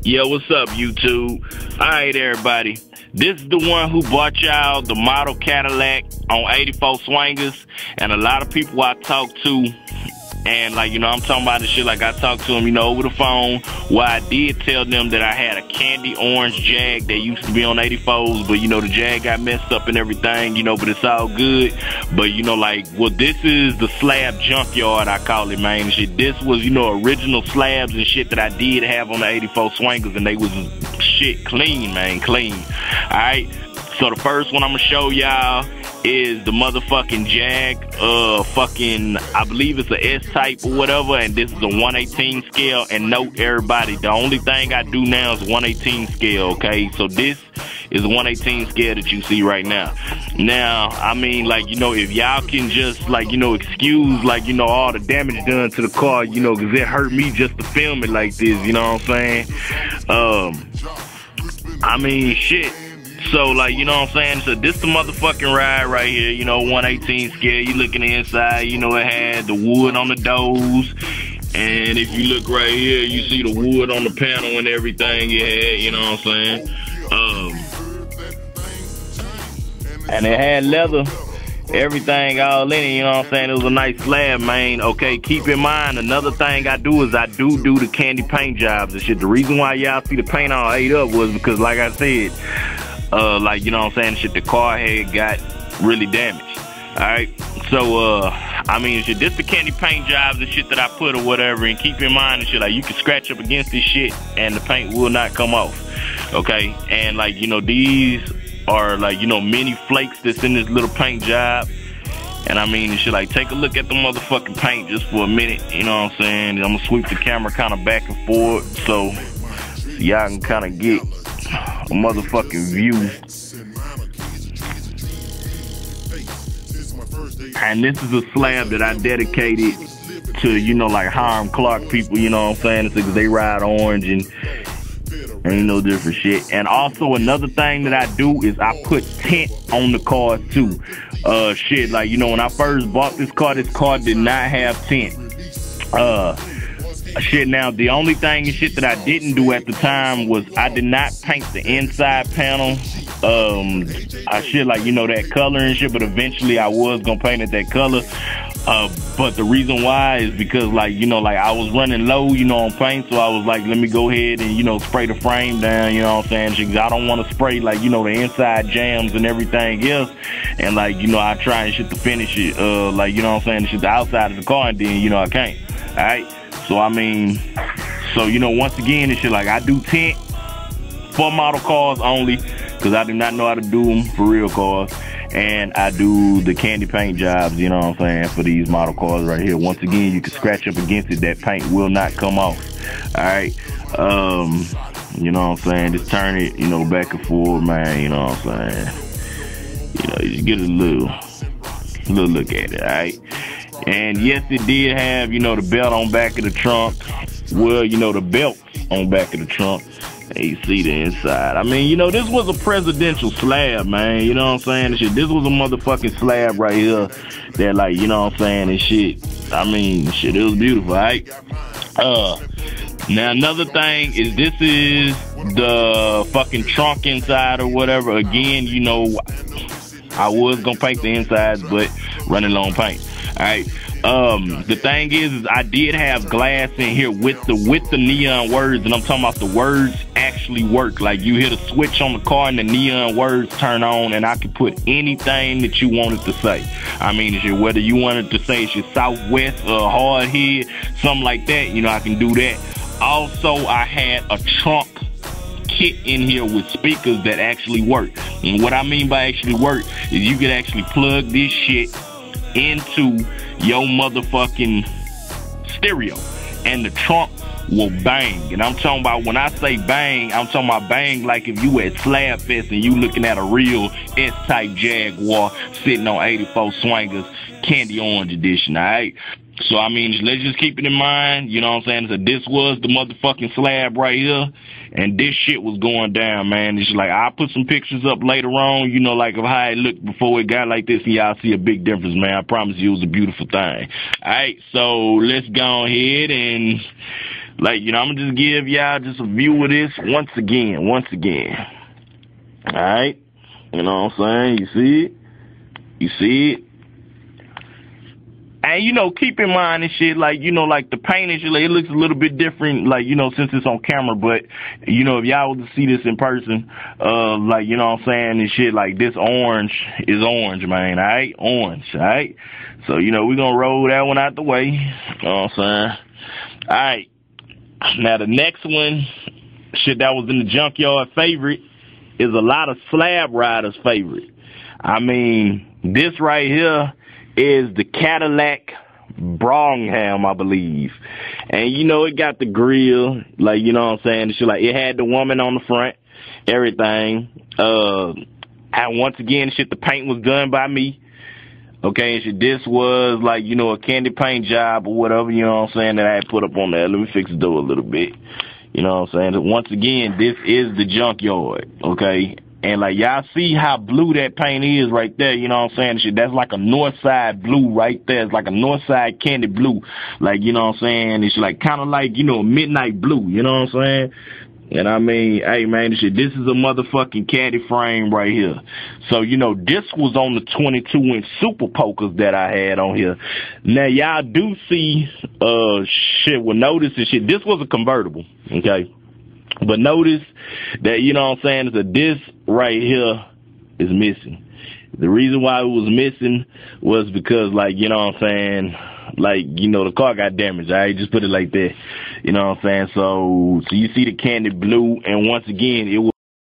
Yo, what's up, YouTube? Alright, everybody. This is the one who bought y'all the model Cadillac on 84 Swingers. And a lot of people I talk to, and like, I'm talking about the shit like I talked to them, over the phone, where I did tell them that I had a candy orange Jag that used to be on 84s, but the Jag got messed up and everything, but it's all good. But this is the slab junkyard, I call it, man. Shit, this was, original slabs and shit that I did have on the 84 Swingers, and they was shit clean, man, clean. Alright, so the first one I'm gonna show y'all is the motherfucking Jag, I believe it's a S-type or whatever, and this is a 118 scale. And note, everybody, the only thing I do now is 118 scale, okay? So this is a 118 scale that you see right now. Now, I mean, if y'all can just, excuse, all the damage done to the car, because it hurt me just to film it like this, you know what I'm saying? I mean, shit. So, So this the motherfucking ride right here, 118 scale. You look in the inside, it had the wood on the doors. And if you look right here, you see the wood on the panel and everything it had, you know what I'm saying? And it had leather, everything all in it, you know what I'm saying? It was a nice slab, man. Okay, keep in mind, another thing I do is I do the candy paint jobs and shit. The reason why y'all see the paint all ate up was because, like I said, shit, the car had got really damaged. Alright, so I mean, shit, this the candy paint jobs and shit that I put or whatever. And keep in mind and shit, you can scratch up against this shit and the paint will not come off. Okay, and these are mini flakes that's in this little paint job. And I mean, shit, take a look at the motherfucking paint just for a minute, you know what I'm saying? I'm gonna sweep the camera kind of back and forth so y'all can kind of get a motherfucking view. And this is a slab that I dedicated to, Hiram Clark people, you know what I'm saying? It's because they ride orange and ain't no different shit. And also another thing that I do is I put tint on the cars too. Shit, when I first bought this car did not have tint. Shit, now the only thing and shit that I didn't do at the time was I did not paint the inside panel. I shit that color and shit, but eventually I was gonna paint it that color. But the reason why is because I was running low, on paint, so I was like, let me go ahead and spray the frame down, you know what I'm saying? I don't want to spray the inside jams and everything else, and I try and shit to finish it, you know what I'm saying, shit the outside of the car, and then I can't. All right. So I mean, once again, it's shit I do tint for model cars only, because I do not know how to do them for real cars. And I do the candy paint jobs, you know what I'm saying, for these model cars right here. Once again, you can scratch up against it, that paint will not come off. Alright. You know what I'm saying? Just turn it, back and forth, man, you know what I'm saying? You get a little look at it, alright? And yes, it did have, the belt on back of the trunk. Well, the belt on back of the trunk. And you see the inside. I mean, this was a presidential slab, man. You know what I'm saying? And shit, this was a motherfucking slab right here that, you know what I'm saying, and shit. I mean, shit, it was beautiful, right? Now, another thing is this is the fucking trunk inside or whatever. Again, I was gonna paint the insides, but running low on paint. Alright. The thing is I did have glass in here with the neon words, and I'm talking about the words actually work. You hit a switch on the car and the neon words turn on, and I could put anything that you wanted to say. I mean, whether you wanted to say it's your Southwest or hard head, something like that, I can do that. Also, I had a trunk kit in here with speakers that actually work. And what I mean by actually work is you could actually plug this shit into your motherfucking stereo and the trunk will bang. And I'm talking about, when I say bang, I'm talking about bang like if you at Slab Fest and you looking at a real S-type Jaguar sitting on 84 Swingers candy orange edition. Alright, so I mean, let's just keep it in mind, you know what I'm saying? So this was the motherfucking slab right here, and this shit was going down, man. It's I'll put some pictures up later on, of how it looked before it got like this, and y'all see a big difference, man. I promise you it was a beautiful thing. Alright, so let's go ahead and Like, you know, I'm gonna just give y'all just a view of this once again. Alright? You know what I'm saying? You see it? You see it? And, you know, keep in mind and shit, like, you know, like the paint and shit, like, it looks a little bit different, like, you know, since it's on camera, but, you know, if y'all was to see this in person, like, you know what I'm saying, and shit, like, this orange is orange, man, alright? Orange, alright? So, you know, we're gonna roll that one out the way, you know what I'm saying? Alright, now the next one, shit that was in the junkyard favorite, is a lot of slab riders' favorite. I mean, this right here is the Cadillac Brougham, I believe. And, you know, it got the grill, like, you know what I'm saying? Shit, like, it had the woman on the front, everything. And once again, shit, the paint was done by me. Okay, and shit, this was, like, you know, a candy paint job or whatever, you know what I'm saying, that I had put up on there. Let me fix the door a little bit. You know what I'm saying? Once again, this is the junkyard, okay? And, like, y'all see how blue that paint is right there, you know what I'm saying? Shit, that's like a north side blue right there. It's like a north side candy blue. Like, you know what I'm saying? It's like kind of like, you know, midnight blue, you know what I'm saying? And I mean, hey, man, this is a motherfucking caddy frame right here. So, you know, this was on the 22-inch super pokers that I had on here. Now, y'all do see, shit, well, notice and shit, this was a convertible, okay? But notice that, you know what I'm saying, that this right here is missing. The reason why it was missing was because, like, you know what I'm saying, like, you know, the car got damaged. I just put it like that. You know what I'm saying? So you see the candy blue, and once again, it was